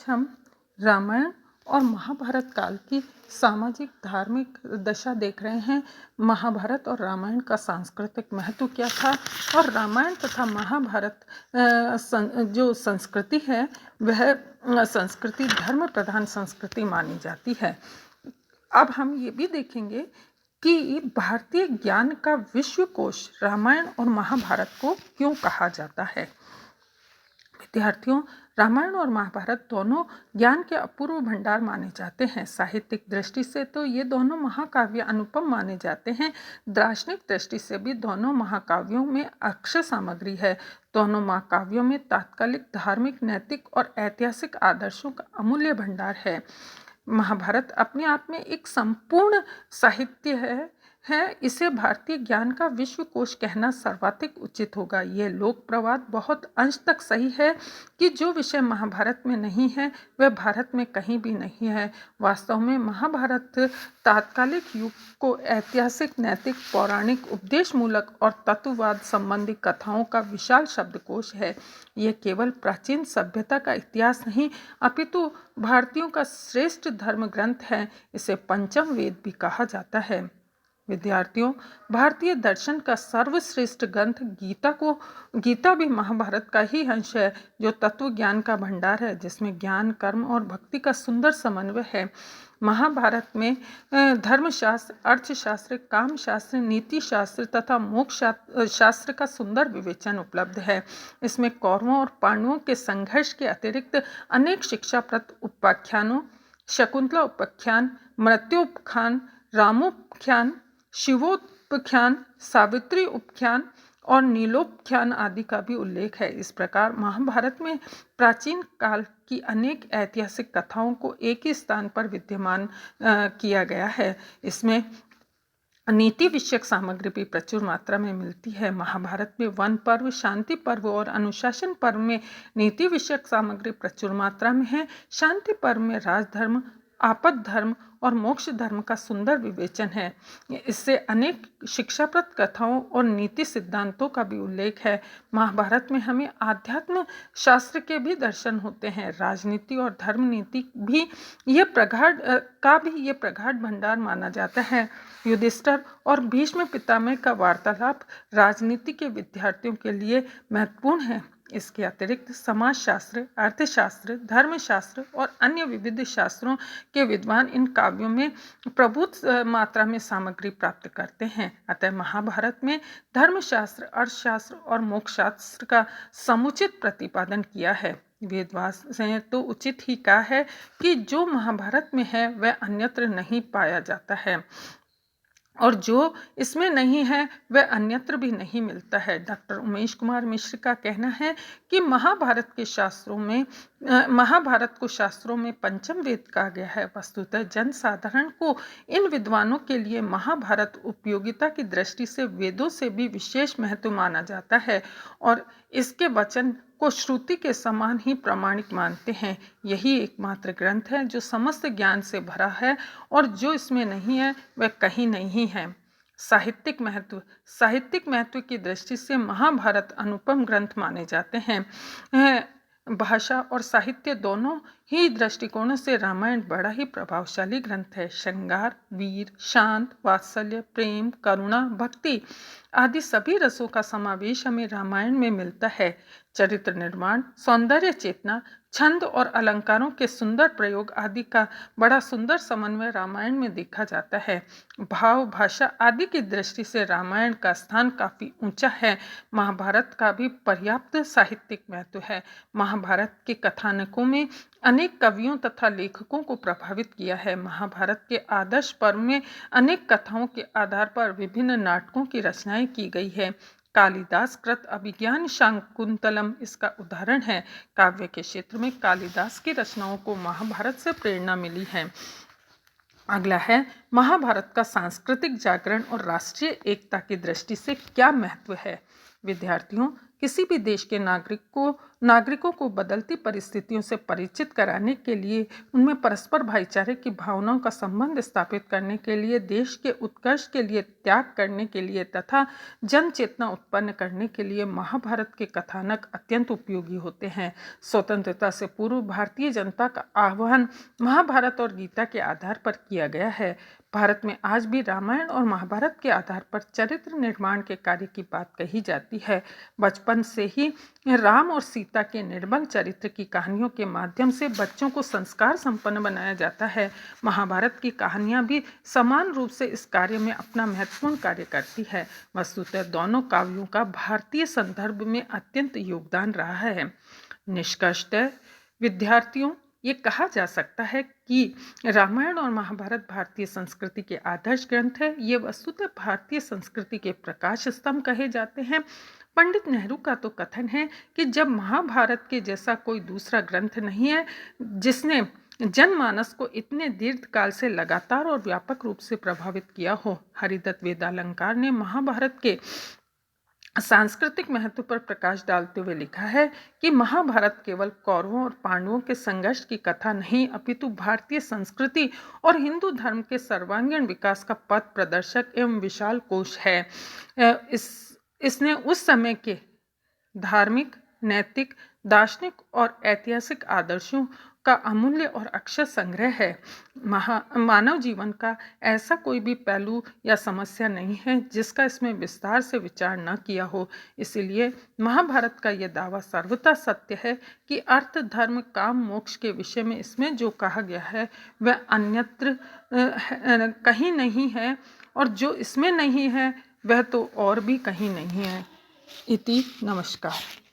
हम रामायण और महाभारत काल की सामाजिक धार्मिक दशा देख रहे हैं। महाभारत और रामायण का सांस्कृतिक महत्व क्या था और रामायण तथा महाभारत जो संस्कृति है वह संस्कृति धर्म प्रधान संस्कृति मानी जाती है। अब हम ये भी देखेंगे कि भारतीय ज्ञान का विश्वकोश रामायण और महाभारत को क्यों कहा जाता है। विद्यार्थियों, रामायण और महाभारत दोनों ज्ञान के अपूर्व भंडार माने जाते हैं। साहित्यिक दृष्टि से तो ये दोनों महाकाव्य अनुपम माने जाते हैं। दार्शनिक दृष्टि से भी दोनों महाकाव्यों में अक्षय सामग्री है। दोनों महाकाव्यों में तात्कालिक धार्मिक, नैतिक और ऐतिहासिक आदर्शों का अमूल्य भंडार है। महाभारत अपने आप में एक संपूर्ण साहित्य है। इसे भारतीय ज्ञान का विश्वकोश कहना सर्वाधिक उचित होगा। यह लोक प्रवाद बहुत अंश तक सही है कि जो विषय महाभारत में नहीं है वह भारत में कहीं भी नहीं है। वास्तव में महाभारत तात्कालिक युग को ऐतिहासिक, नैतिक, पौराणिक, उपदेशमूलक और तत्ववाद संबंधी कथाओं का विशाल शब्दकोश है। यह केवल प्राचीन सभ्यता का इतिहास नहीं अपितु भारतीयों का श्रेष्ठ धर्म ग्रंथ है। इसे पंचम वेद भी कहा जाता है। विद्यार्थियों, भारतीय दर्शन का सर्वश्रेष्ठ ग्रंथ गीता भी महाभारत का ही अंश है, जो तत्व ज्ञान का भंडार है, जिसमें ज्ञान, कर्म और भक्ति का सुंदर समन्वय है। महाभारत में धर्मशास्त्र, अर्थशास्त्र, कामशास्त्र, नीति शास्त्र तथा मोक्ष शास्त्र का सुंदर विवेचन उपलब्ध है। इसमें कौरवों और पांडवों के संघर्ष के अतिरिक्त अनेक शिक्षाप्रद उपाख्यानों, शकुंतला उपाख्यान, मृत्योपाख्यान, रामोपाख्यान, शिवोपाख्यान, सावित्री उपाख्यान और नीलोपाख्यान आदि का भी उल्लेख है। इस प्रकार महाभारत में प्राचीन काल की अनेक ऐतिहासिक कथाओं को एक ही स्थान पर विद्यमान किया गया है। इसमें नीति विषयक सामग्री भी प्रचुर मात्रा में मिलती है। महाभारत में वन पर्व, शांति पर्व और अनुशासन पर्व में नीति विषयक सामग्री प्रचुर मात्रा में है। शांति पर्व में राजधर्म, आपद धर्म और मोक्ष धर्म का सुंदर विवेचन है। इससे अनेक शिक्षाप्रद कथाओं और नीति सिद्धांतों का भी उल्लेख है। महाभारत में हमें आध्यात्म शास्त्र के भी दर्शन होते हैं। राजनीति और धर्म नीति भी ये प्रगाढ़ भंडार माना जाता है। युधिष्ठिर और भीष्म पितामह का वार्तालाप राजनीति के विद्यार्थियों के लिए महत्वपूर्ण है। इसके अतिरिक्त समाजशास्त्र, अर्थशास्त्र, धर्मशास्त्र और अन्य विविध शास्त्रों के विद्वान इन काव्यों में प्रभुत मात्रा में सामग्री प्राप्त करते हैं। अतः महाभारत में धर्मशास्त्र, अर्थशास्त्र और मोक्षशास्त्र का समुचित प्रतिपादन किया है। वेदव्यास ने तो उचित ही कहा है कि जो महाभारत में है वह अन्यत्र नहीं पाया जाता है और जो इसमें नहीं है वह अन्यत्र भी नहीं मिलता है। डॉक्टर उमेश कुमार मिश्र का कहना है कि महाभारत को शास्त्रों में पंचम वेद कहा गया है। वस्तुतः जनसाधारण को इन विद्वानों के लिए महाभारत उपयोगिता की दृष्टि से वेदों से भी विशेष महत्व माना जाता है और इसके वचन को श्रुति के समान ही प्रामाणिक मानते हैं। यही एकमात्र ग्रंथ है जो समस्त ज्ञान से भरा है और जो इसमें नहीं है वह कहीं नहीं है। साहित्यिक महत्व की दृष्टि से महाभारत अनुपम ग्रंथ माने जाते हैं। भाषा और साहित्य दोनों ही दृष्टिकोणों से रामायण बड़ा ही प्रभावशाली ग्रंथ है। श्रृंगार, वीर, शांत, वात्सल्य, प्रेम, करुणा, भक्ति आदि सभी रसों का समावेश हमें रामायण में मिलता है। चरित्र निर्माण, सौंदर्य चेतना, छंद और अलंकारों के सुंदर प्रयोग आदि का बड़ा सुंदर समन्वय रामायण में देखा जाता है। भाव, भाषा आदि की दृष्टि से रामायण का स्थान काफी ऊंचा है। महाभारत का भी पर्याप्त साहित्यिक महत्व है। महाभारत के कथानकों में अनेक कवियों तथा लेखकों को प्रभावित किया है। महाभारत के आदर्श पर्व में अनेक कथाओं के आधार पर विभिन्न नाटकों की रचनाएं की गई है। कालिदास कृत अभिज्ञान शाकुंतलम इसका उदाहरण है। काव्य के क्षेत्र में कालिदास की रचनाओं को महाभारत से प्रेरणा मिली है। अगला है महाभारत का सांस्कृतिक जागरण और राष्ट्रीय एकता की दृष्टि से क्या महत्व है। विद्यार्थियों, किसी भी देश के नागरिकों को बदलती परिस्थितियों से परिचित कराने के लिए, उनमें परस्पर भाईचारे की भावनाओं का संबंध स्थापित करने के लिए, देश के उत्कर्ष के लिए त्याग करने के लिए तथा जन चेतना उत्पन्न करने के लिए महाभारत के कथानक अत्यंत उपयोगी होते हैं। स्वतंत्रता से पूर्व भारतीय जनता का आह्वान महाभारत और गीता के आधार पर किया गया है। भारत में आज भी रामायण और महाभारत के आधार पर चरित्र निर्माण के कार्य की बात कही जाती है। बचपन से ही राम और सीता के निर्मल चरित्र की कहानियों के माध्यम से बच्चों को संस्कार संपन्न बनाया जाता है। महाभारत की कहानियां भी समान रूप से इस कार्य में अपना महत्वपूर्ण कार्य करती है। वस्तुतः दोनों काव्यों का भारतीय संदर्भ में अत्यंत योगदान रहा है। निष्कर्षतः विद्यार्थियों, ये कहा जा सकता है कि रामायण और महाभारत भारतीय संस्कृति के आदर्श ग्रंथ है। ये वस्तुतः भारतीय संस्कृति के प्रकाश स्तंभ कहे जाते हैं। पंडित नेहरू का तो कथन है कि जब महाभारत के जैसा कोई दूसरा ग्रंथ नहीं है जिसने जनमानस को इतने दीर्घ काल से लगातार और व्यापक रूप से प्रभावित किया हो। हरिदत्त वेदालंकार ने महाभारत के सांस्कृतिक महत्व पर प्रकाश डालते हुए लिखा है कि महाभारत केवल कौरवों और पांडवों के संघर्ष की कथा नहीं, अपितु भारतीय संस्कृति और हिंदू धर्म के सर्वांगीण विकास का पथ प्रदर्शक एवं विशाल कोश है। इसने उस समय के धार्मिक, नैतिक, दार्शनिक और ऐतिहासिक आदर्शों का अमूल्य और अक्षय संग्रह है। मानव जीवन का ऐसा कोई भी पहलू या समस्या नहीं है जिसका इसमें विस्तार से विचार न किया हो। इसीलिए महाभारत का यह दावा सर्वथा सत्य है कि अर्थ, धर्म, काम, मोक्ष के विषय में इसमें जो कहा गया है वह अन्यत्र कहीं नहीं है, और जो इसमें नहीं है वह तो और भी कहीं नहीं है। इति नमस्कार।